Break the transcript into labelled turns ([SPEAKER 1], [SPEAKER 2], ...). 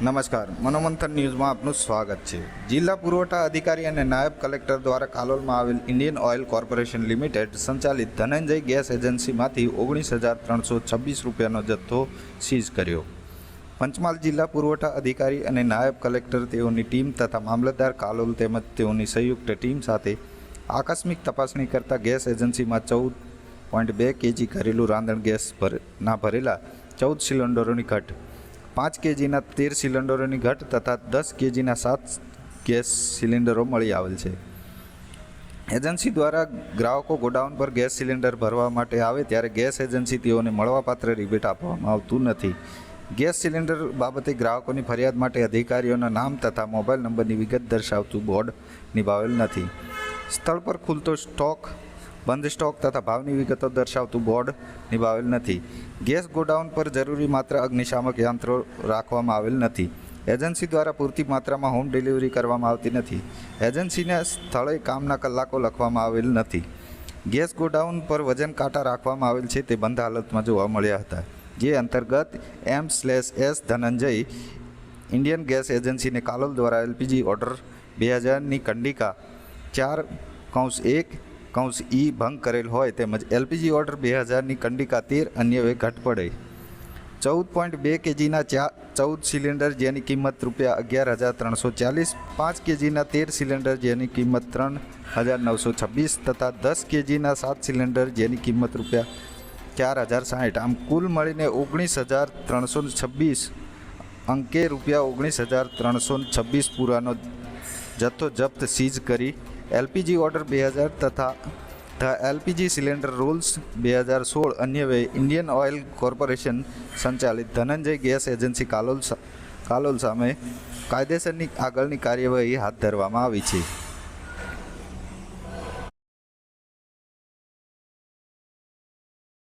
[SPEAKER 1] નમસ્કાર, મનોમંથન ન્યૂઝમાં આપનું સ્વાગત છે। જિલ્લા પુરવઠા અધિકારી અને નાયબ કલેક્ટર દ્વારા કાલોલમાં આવેલ ઇન્ડિયન ઓઇલ કોર્પોરેશન લિમિટેડ સંચાલિત ધનંજય ગેસ એજન્સીમાંથી 19,326 રૂપિયાનો જથ્થો સીઝ કર્યો। પંચમહાલ જિલ્લા પુરવઠા અધિકારી અને નાયબ કલેક્ટર તેઓની ટીમ તથા મામલતદાર કાલોલ તેમજ તેઓની સંયુક્ત ટીમ સાથે આકસ્મિક તપાસણી કરતા ગેસ એજન્સીમાં 14.2 કેજી ઘરેલું રાંધણ ગેસ ભરેલા 14 સિલિન્ડરોની ઘટ, 5 કેજીના 13 સિલિન્ડરોની ઘટ તથા 10 કેજીના 7 ગેસ સિલિન્ડરો મળી આવેલ છે। એજન્સી દ્વારા ગ્રાહકો ગોડાઉન પર ગેસ સિલિન્ડર ભરવા માટે આવે ત્યારે ગેસ એજન્સી તેઓને મળવાપાત્ર રિબેટ આપવામાં આવતું નથી। ગેસ સિલિન્ડર બાબતે ગ્રાહકોની ફરિયાદ માટે અધિકારીઓના નામ તથા મોબાઈલ નંબરની વિગત દર્શાવતું બોર્ડ નિભાવેલ નથી। સ્થળ પર ખુલતો સ્ટોક, બંધ સ્ટોક તથા ભાવની વિગતો દર્શાવતું બોર્ડ નિભાવેલ નથી। ગેસ ગોડાઉન પર જરૂરી માત્ર અગ્નિશામક યંત્રો રાખવામાં આવેલ નથી। એજન્સી દ્વારા પૂરતી માત્રામાં હોમ ડિલિવરી કરવામાં આવતી નથી। એજન્સીને સ્થળે કામના કલાકો લખવામાં આવેલ નથી। ગેસ ગોડાઉન પર વજન કાંટા રાખવામાં આવેલ છે તે બંધ હાલતમાં જોવા મળ્યા હતા, જે અંતર્ગત M/S ધનંજય ઇન્ડિયન ગેસ એજન્સીને કાલોલ દ્વારા એલપીજી ઓર્ડર 2000ની કંડિકા 4(1)(E) ભંગ કરેલ હોય તેમજ એલપીજી ઓર્ડર 2000ની કંડિકા 13 અન્યવે ઘટ પડે 14.2 કેજીના 14 સિલિન્ડર જેની કિંમત ₹11,340, 5 કેજીના 13 સિલિન્ડર જેની કિંમત ₹3,926 તથા 10 કેજીના 7 સિલિન્ડર જેની કિંમત ₹4,060, આમ કુલ મળીને 19,326 અંકે ₹19,326 પૂરાનો જથ્થો જપ્ત સીઝ કરી એલપીજી ઓર્ડર 2000 તથા એલપીજી સિલિન્ડર રૂલ્સ 2016 અન્યવે ઇન્ડિયન ઓઇલ કોર્પોરેશન સંચાલિત ધનંજય ગેસ એજન્સી કાલોલ સામે કાયદેસરની આગળની કાર્યવાહી હાથ ધરવામાં આવી છે।